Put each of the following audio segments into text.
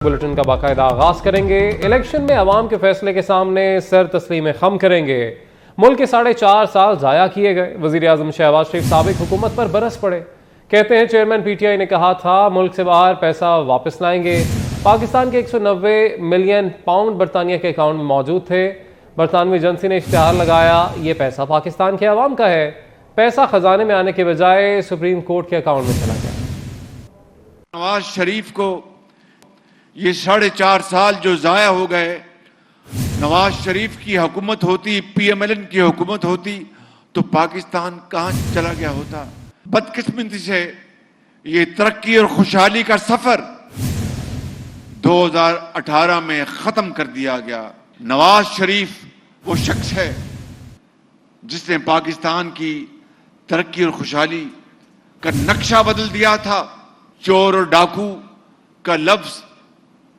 Bulletin का बाकायदा आगाज करेंगे। इलेक्शन में अवाम के फैसले के सामने सर तस्लीम खम करेंगे। मुल्क के 4.5 साल जाया किए गए। वजीर आजम शहबाज शरीफ साबिक हुकूमत पर बरस पड़े। कहते हैं चेयरमैन PTI ने कहा था मुल्क से बाहर पैसा वापस लाएंगे। पाकिस्तान के 190 मिलियन पाउंड बरतानिया के अकाउंट में मौजूद थे। बरतानवी एजेंसी ने इश्तिहार लगाया ये पैसा पाकिस्तान के अवाम का है। पैसा खजाने में आने के बजाय सुप्रीम कोर्ट के अकाउंट में चला गया। नवाज शरीफ को ये 4.5 साल जो जाया हो गए, नवाज शरीफ की हुकूमत होती, PMLN की हुकूमत होती तो पाकिस्तान कहां चला गया होता। बदकिस्मती से ये तरक्की और खुशहाली का सफर 2018 में खत्म कर दिया गया। नवाज शरीफ वो शख्स है जिसने पाकिस्तान की तरक्की और खुशहाली का नक्शा बदल दिया था। चोर और डाकू का लफ्ज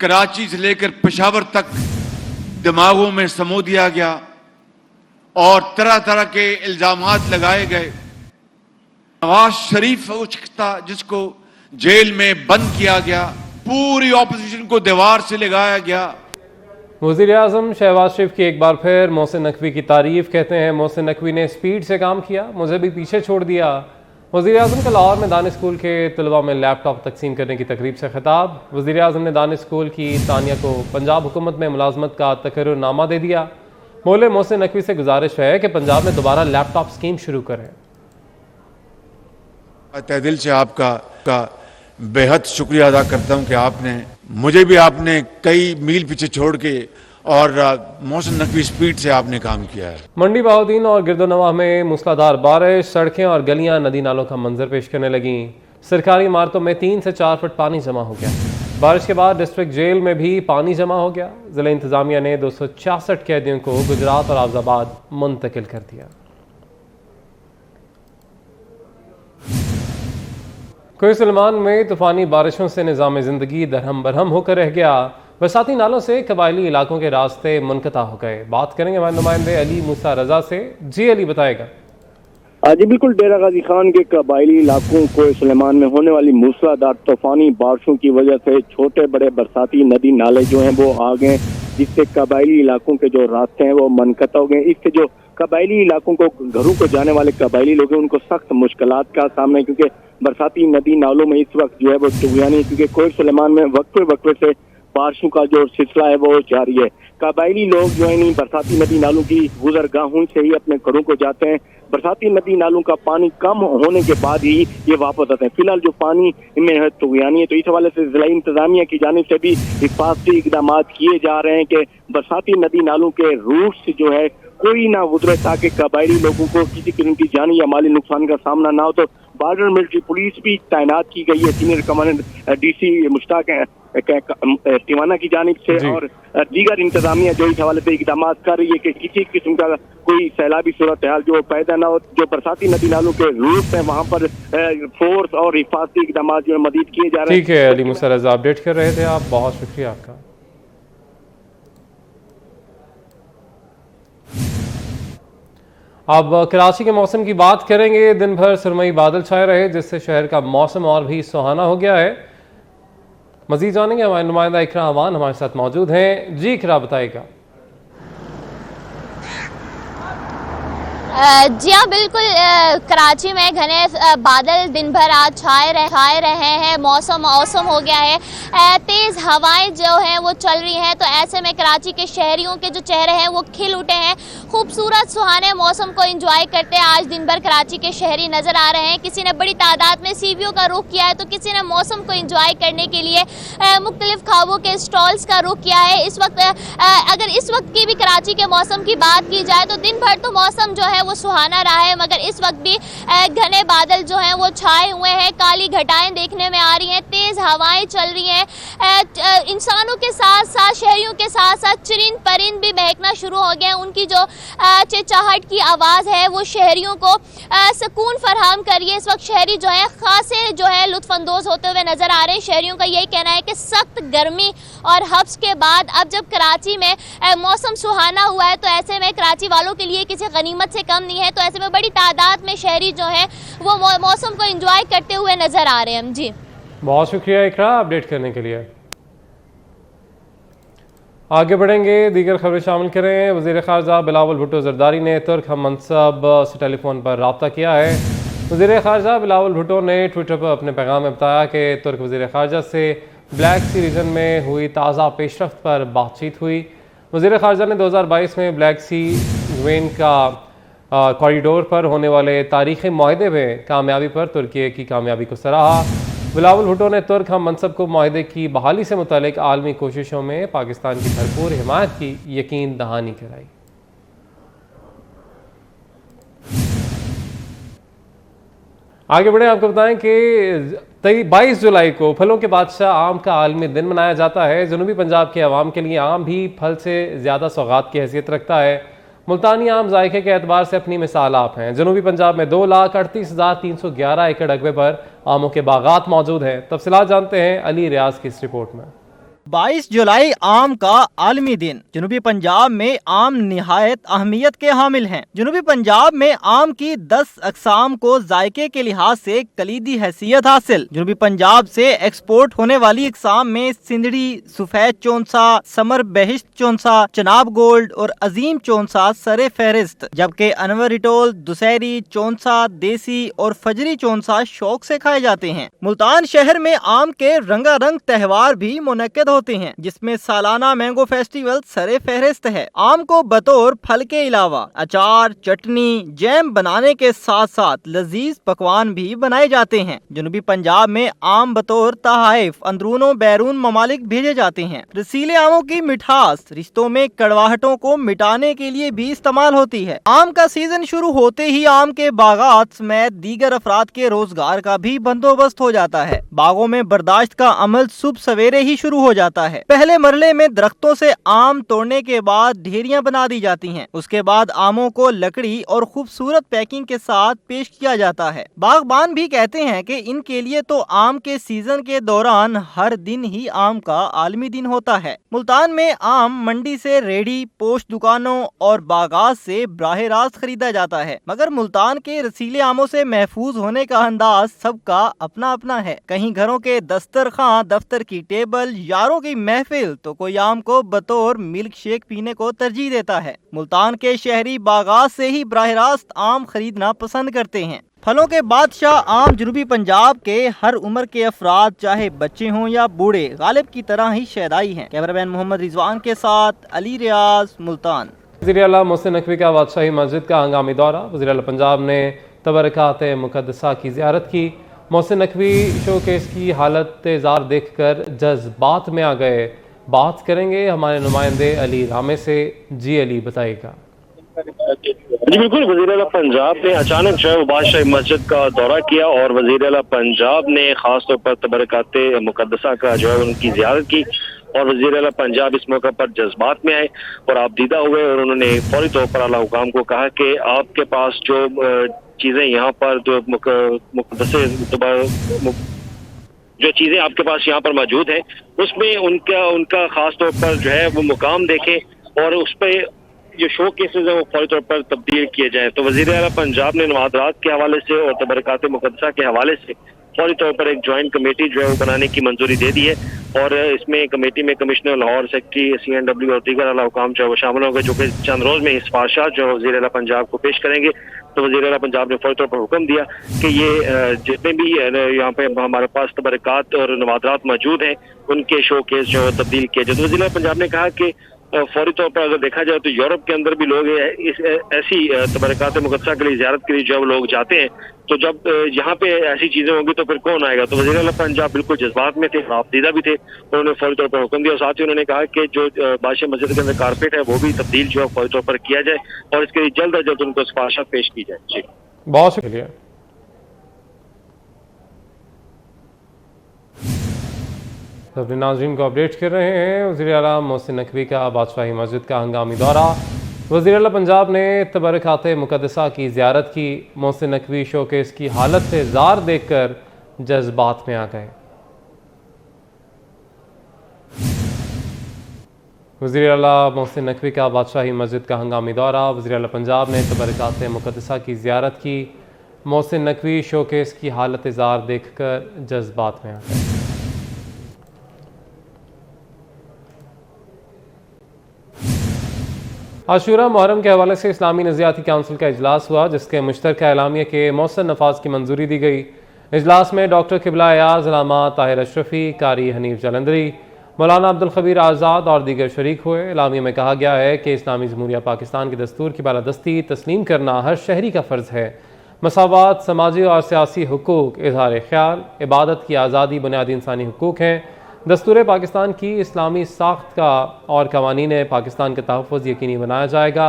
कराची से लेकर पेशावर तक दिमागों में समो दिया गया और तरह तरह के इल्जामात लगाए गए। नवाज शरीफ वो शख्स था जिसको जेल में बंद किया गया, पूरी ऑपोजिशन को दीवार से लगाया गया। वजीर आजम शहबाज शरीफ की एक बार फिर मोहसिन नकवी की तारीफ। कहते हैं मोहसिन नकवी ने स्पीड से काम किया, मुझे भी पीछे छोड़ दिया। वज़ीर आज़म का लाहौर में दानिश स्कूल के तलबा में लैपटॉप तकसीम करने की तकरीब से खिताब। वज़ीर आज़म ने दानिश स्कूल की तानिया को पंजाब हुकूमत में मुलाजमत का तकर्रुरनामा दे दिया। बोले मोहसिन नकवी से गुजारिश है कि पंजाब में दोबारा लैपटॉप स्कीम शुरू करें। तहे दिल से आपका बेहद शुक्रिया अदा करता हूं कि आपने कई मील पीछे छोड़ के और मोहसिन नकवी स्पीड से आपने काम किया है। मंडी बहाउद्दीन और गिरदोनवाह में मूसलाधार बारिश, सड़कें और गलियां नदी नालों का मंजर पेश करने लगी। सरकारी इमारतों में 3 से 4 फुट पानी जमा हो गया। बारिश के बाद डिस्ट्रिक्ट जेल में भी पानी जमा हो गया। जिला इंतजामिया ने 266 कैदियों को गुजरात और आज़ाबाद मुंतकिल कर दिया। कोई सलमान में तूफानी बारिशों से निज़ाम ज़िंदगी दरहम बरहम होकर रह गया। बरसाती नालों से कबायली इलाकों के रास्ते मुनक़ता हो गए। बात करेंगे हमारे नुमाइंदे अली मूसा रजा से। जी अली बताएगा। जी बिल्कुल, डेरा गाजी खान के कबायली इलाकों को सुलेमान में होने वाली मूसलाधार तूफानी बारिशों की वजह से छोटे बड़े बरसाती नदी नाले जो हैं वो आ गए, जिससे कबायली इलाकों के जो रास्ते हैं वो मुनक़ता हो गए। इससे जो कबायली इलाकों को घरों को जाने वाले कबायली लोग हैं उनको सख्त मुश्किलात का सामना है, क्योंकि बरसाती नदी नालों में इस वक्त जो है वो टुगयानी, क्योंकि कोई सुलेमान में वक्फे से बारिशों का जो सिलसिला है वो जारी है। कबायली लोग जो है बरसाती नदी नालों की गुजरगाहों से ही अपने घरों को जाते हैं। बरसाती नदी नालों का पानी कम होने के बाद ही ये वापस आते हैं। फिलहाल जो पानी में है टुगयानी है, तो इस हवाले से जिला इंतजामिया की जानिब से भी हिफाजती इकदाम किए जा रहे हैं कि बरसाती नदी नालों के रूट से जो है कोई ना उतरे, ताकि कबायली लोगों को किसी किस्म की जानी या माली नुकसान का सामना ना हो। तो बॉर्डर मिलिट्री पुलिस भी तैनात की गई है। सीनियर कमांडेंट DC मुश्ताक तिवाना की जानिब से और दीगर इंतजामिया जो इस हवाले से इकदाम कर रही है कि किसी किस्म का कोई सैलाबी सूरत हाल जो पैदा ना हो। जो बरसाती नदी नालों के रूट है वहाँ पर फोर्स और हिफाजती इकदाम जो है मदीद किए जा रहे हैं। ठीक है अली मूसा रजा, अपडेट कर रहे थे आप, बहुत शुक्रिया आपका। अब कराची के मौसम की बात करेंगे। दिन भर सुरमई बादल छाए रहे, जिससे शहर का मौसम और भी सुहाना हो गया है। मजीद जानेंगे, हमारे नुमाइंदा इकरा अवान हमारे साथ मौजूद हैं। जी इकरा बताएगा। जी हाँ बिल्कुल, कराची में घने बादल दिन भर आज छाए रहे हैं। मौसम मौसम हो गया है, तेज़ हवाएं जो हैं वो चल रही हैं। तो ऐसे में कराची के शहरियों के जो चेहरे हैं वो खिल उठे हैं। खूबसूरत सुहाने मौसम को एंजॉय करते हैं आज दिन भर कराची के शहरी नज़र आ रहे हैं। किसी ने बड़ी तादाद में सीवियों का रुख किया है, तो किसी ने मौसम को एंजॉय करने के लिए मुख्तलिफ खाबों के स्टॉल्स का रुख किया है। इस वक्त अगर इस वक्त की भी कराची के मौसम की बात की जाए तो दिन भर तो मौसम जो है वो सुहाना रहा है, मगर इस वक्त भी घने बादल जो हैं वो छाए हुए हैं। काली घटाएं देखने में आ रही हैं, तेज हवाएं चल रही हैं। इंसानों के साथ साथ शहरियों के साथ साथ चिरिंद परिंद भी महकना शुरू हो गए हैं। उनकी जो चिहचहाहट की आवाज़ है वो शहरियों को सुकून फराहम कर रही है। इस वक्त शहरी जो है खासे जो है लुत्फानंदोज होते हुए नजर आ रहे हैं। शहरियों का यही कहना है कि सख्त गर्मी और हब्स के बाद अब जब कराची में मौसम सुहाना हुआ है, तो ऐसे में कराची वालों के लिए किसी गनीमत से कम नहीं है। तो ऐसे में बड़ी तादाद में शहरी जो है वो मौसम को एंजॉय करते हुए नजर आ रहे हैं। जी बहुत शुक्रिया इकरा अपडेट करने के लिए। आगे बढ़ेंगे, दीगर खबरें शामिल करें। वज़ीर ख़ारजा बिलावल भुट्टो ज़रदारी ने तुर्क हम मनसब से टेलीफोन पर रब्ता किया है। वज़ीर ख़ारजा बिलावल भुट्टो ने ट्विटर पर अपने पैगाम में बताया कि तुर्क वज़ीर ख़ारजा से ब्लैक सी रीजन में हुई ताज़ा पेशरफ्त पर बातचीत हुई। वज़ीर ख़ारजा ने 2022 में ब्लैक सी वेन का कॉरिडोर पर होने वाले तारीख़ी माहदे में कामयाबी पर तुर्की की कामयाबी को सराहा। बिलावल भुट्टो ने तुर्क हम मनसब को माहदे की बहाली से मुतालिक आलमी कोशिशों में पाकिस्तान की भरपूर हिमायत की यकीन दहानी कराई। आगे बढ़े, आपको बताएं कि 22 जुलाई को फलों के बादशाह आम का आलमी दिन मनाया जाता है। जनूबी पंजाब के अवाम के लिए आम भी फल से ज़्यादा सौगात की हैसियत रखता है। मुल्तानी आम जायके के एतबार से अपनी मिसाल आप हैं। जनूबी पंजाब में 2,38,311 एकड़ रकबे पर आमों के बागात मौजूद हैं। तफसीलात जानते हैं अली रियाज की इस रिपोर्ट में। 22 जुलाई आम का आलमी दिन। जनूबी पंजाब में आम निहायत अहमियत के हामिल हैं। जनूबी पंजाब में आम की 10 अक़साम को जायके के लिहाज से कलीदी हैसियत हासिल। जनूबी पंजाब से एक्सपोर्ट होने वाली अक़साम में सिंधड़ी, सफेद चौंसा, समर बहिश्त चौंसा, चनाब गोल्ड और अजीम चौंसा सरे फहरिस्त, जबकि अनवर इटोल, दुसहरी चौंसा, देसी और फजरी चौंसा शौक से खाए जाते हैं। मुल्तान शहर में आम के रंगारंग त्यौहार भी मुनक्किद होते हैं, जिसमें सालाना मैंगो फेस्टिवल सरे फहरिस्त है। आम को बतौर फल के अलावा अचार, चटनी, जैम बनाने के साथ साथ लजीज पकवान भी बनाए जाते हैं। जनूबी पंजाब में आम बतौर तहाइफ अंदरूनों बैरून ममालिक भेजे जाते हैं। रसीले आमों की मिठास रिश्तों में कड़वाहटों को मिटाने के लिए भी इस्तेमाल होती है। आम का सीजन शुरू होते ही आम के बागात समेत दीगर अफराद के रोजगार का भी बंदोबस्त हो जाता है। बागों में बर्दाश्त का अमल सुबह सवेरे ही शुरू हो जाता है। पहले मरले में दरख्तों से आम तोड़ने के बाद ढेरियां बना दी जाती हैं। उसके बाद आमों को लकड़ी और खूबसूरत पैकिंग के साथ पेश किया जाता है। बागबान भी कहते हैं कि इनके लिए तो आम के सीजन के दौरान हर दिन ही आम का आलमी दिन होता है। मुल्तान में आम मंडी से रेडी, पोस्ट दुकानों और बागात से बराह रास्त खरीदा जाता है, मगर मुल्तान के रसीले आमों से महफूज होने का अंदाज सबका अपना अपना है। कहीं घरों के दस्तरखान, दफ्तर की टेबल, यारों की महफिल तो कोई आम को बतौर मिल्क शेक पीने को तरजीह देता है। मुल्तान के शहरी बागात से ही बराह रास्त आम खरीदना पसंद करते हैं। फलों के बादशाह आम जनूबी पंजाब के हर उम्र के अफराद, चाहे बच्चे हों या बूढ़े, गालिब की तरह ही शहदाई हैं। कैमरामैन मोहम्मद रिजवान के साथ अली रियाज, मुल्तान। वज़ीर आला मोहसिन नकवी का बादशाही मस्जिद का हंगामी दौरा। वज़ीर आला पंजाब ने तबरकात मुक़द्दसा की ज़ियारत की। मोहसिन नकवी शोकेस की हालत ज़ार देख कर जज्बात में आ गए। बात करेंगे हमारे नुमाइंदे अली रामे से। जी अली, बताइएगा। जी बिल्कुल, वज़ीर आला पंजाब ने अचानक जो है वो बादशाही मस्जिद का दौरा किया और वज़ीर आला पंजाब ने खास तौर पर तबरकात मुक़द्दसा का जो है उनकी ज़ियारत की और वज़ीर आला पंजाब इस मौके पर जज्बात में आए और आपदीदा हुए और उन्होंने फौरी तौर पर आला हुकाम को कहा कि आपके पास जो चीज़ें यहाँ पर जो जो चीज़ें आपके पास यहाँ पर मौजूद हैं उसमें उनका खास तौर पर जो है वो मुकाम देखें और उस पर जो शो केसेस है वो फौरी तौर पर तब्दील किए जाए। तो वज़ीर आला पंजाब ने नवादरात के हवाले से और तबरकात मुक़द्दसा के हवाले से फौरी तौर पर एक ज्वाइंट कमेटी जो है वो बनाने की मंजूरी दे दी है और इसमें कमेटी में कमिश्नर लाहौर, सेक्रेटरी CNW और दीगर आला हुकाम जो है वो शामिल होंगे, जो कि चंद रोज में सिफारिशात जो है वज़ीर आला पंजाब को पेश करेंगे। तो वज़ीर आला पंजाब ने फौरी तौर पर हुक्म दिया कि ये जितने भी यहाँ पे हमारे पास तबरकात और नवादरात मौजूद हैं उनके शो केस जो है तब्दील किए जाए। तो वज़ीर आला पंजाब ने कहा कि फौरी तौर पर अगर देखा जाए तो यूरोप के अंदर भी लोग ऐसी तबरकात मुक़द्दसा के लिए ज़ियारत के लिए जब लोग जाते हैं तो जब यहाँ पे ऐसी चीज़ें होंगी तो फिर कौन आएगा। तो वज़ीर आला पंजाब बिल्कुल जज्बात में थे, आपदीदा भी थे, उन्होंने फौरी तौर पर हुक्म दिया और साथ ही उन्होंने कहा कि जो बादशाह मस्जिद के अंदर कारपेट है वो भी तब्दील जो है फौरी तौर पर किया जाए और इसके लिए जल्द अज जल्द उनको सिफारिशात पेश की जाए। जी बहुत शुक्रिया। अपने नाज़रीन को अपडेट कर रहे हैं। वज़ीर आला मोहसिन नकवी का बादशाही मस्जिद का हंगामी दौरा। वज़ीर आला पंजाब ने तबरकात मुक़द्दसा की ज़ियारत की। मोहसिन नकवी शोकेस की हालत से ज़ार देख कर जज्बात में आ गए। वज़ीर आला मोहसिन नकवी का बादशाही मस्जिद का हंगामी दौरा। वज़ीर आला पंजाब ने तबरकात मुक़द्दसा की ज़ियारत की। मोहसिन नकवी शोकेस की हालत ज़ार देख कर जज्बात में आ गए। आशूरा मुहर्रम के हवाले से इस्लामी नज़रियाती काउंसिल का इजलास हुआ, जिसके मुश्तरका एलामिया के मौसर नफाज की मंजूरी दी गई। इजलास में डॉक्टर किबला अयाज, अल्लामा ताहिर अशरफी, कारी हनीफ जलंधरी, मौलाना अब्दुल खबीर आज़ाद और दीगर शरीक हुए। एलामिया में कहा गया है कि इस्लामी जमहूरिया पाकिस्तान के दस्तूर की बालादस्ती तस्लीम करना हर शहरी का फ़र्ज़ है। मसावात, समाजी और सियासी हुकूक, इजहार ख्याल, इबादत की आज़ादी बुनियादी इंसानी हुकूक हैं। दस्तूर पाकिस्तान की इस्लामी साख्त का और कवानीन पाकिस्तान का तहफ़्फ़ुज़ यकीनी बनाया जाएगा।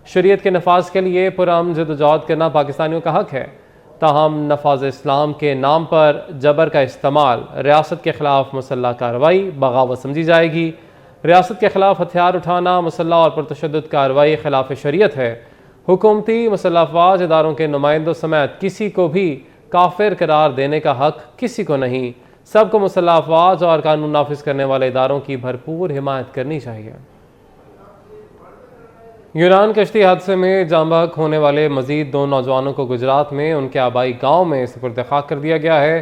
शरीयत के नफाज के लिए पुरअमन जद्दोजहद करना पाकिस्तानियों का हक़ है, ताहम नफाज इस्लाम के नाम पर जबर का इस्तेमाल रियासत के ख़िलाफ़ मुसल्लह कार्रवाई बगावत समझी जाएगी। रियासत के ख़िलाफ़ हथियार उठाना मुसल्लह और पुरतशद्दुद कार्रवाई खिलाफ शरीयत है। हुकूमती मुसल्लह अफ़वाज इदारों के नुमाइंदों समेत किसी को भी काफिर करार देने का हक़ किसी को नहीं। सबको मुसल्लह अफ़वाज और कानून नाफिज करने वाले इदारों की भरपूर हिमायत करनी चाहिए। यूनान कश्ती हादसे में जाँ बहक होने वाले मजीद 2 नौजवानों को गुजरात में उनके आबाई गाँव में सुपुर्द खाक कर दिया गया है।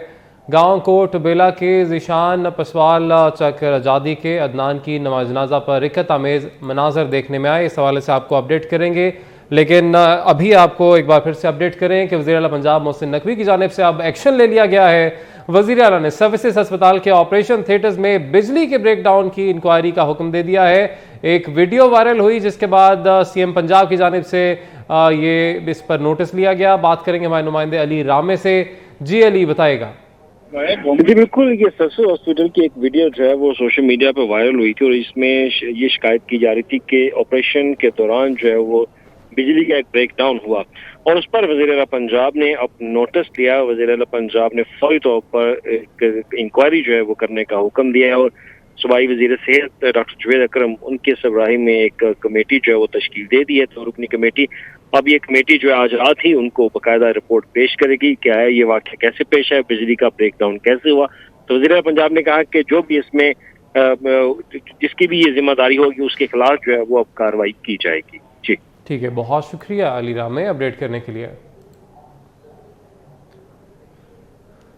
गाँव कोट बेला के ज़ीशान पसवाल चक्र आज़ादी के अदनान की नमाज जनाजा पर रिकत आमेज़ मनाजर देखने में आए। इस हवाले से आपको अपडेट करेंगे, लेकिन अभी आपको एक बार फिर से अपडेट करें कि वज़ीर आला पंजाब मोहसिन नकवी की जानिब से अब एक्शन ले लिया गया है। वज़ीर आला ने सर्विसेज अस्पताल के ऑपरेशन थिएटर्स में बिजली के ब्रेकडाउन की इंक्वायरी का हुक्म दे दिया है। एक वीडियो वायरल हुई, जिसके बाद सीएम पंजाब की जानिब से ये इस पर नोटिस लिया गया। बात करेंगे हमारे नुमाइंदे अली रामे से। जी अली, बताएगा। जी बिल्कुल, ये सरसू हॉस्पिटल की एक वीडियो जो है वो सोशल मीडिया पे वायरल हुई थी और इसमें ये शिकायत की जा रही थी कि ऑपरेशन के दौरान जो है वो बिजली का एक ब्रेकडाउन हुआ और उस पर वज़ीर आला पंजाब ने अब नोटिस लिया। वज़ीर आला पंजाब ने फौरी तौर पर इंक्वायरी जो है वो करने का हुक्म दिया है और सूबाई वज़ीर सेहत डॉक्टर जुवैद अकरम उनके सरबराही में एक कमेटी जो है वो तश्कील दे दी है। तो रुकनी कमेटी, अब ये कमेटी जो है आज रात ही उनको बाकायदा रिपोर्ट पेश करेगी, क्या है ये वाक़या, कैसे पेश है, बिजली का ब्रेकडाउन कैसे हुआ। तो वज़ीर आला पंजाब ने कहा कि जो भी इसमें जिसकी भी ये जिम्मेदारी होगी उसके खिलाफ जो है वो अब कार्रवाई की जाएगी। जी ठीक है, बहुत शुक्रिया अली रामे अपडेट करने के लिए।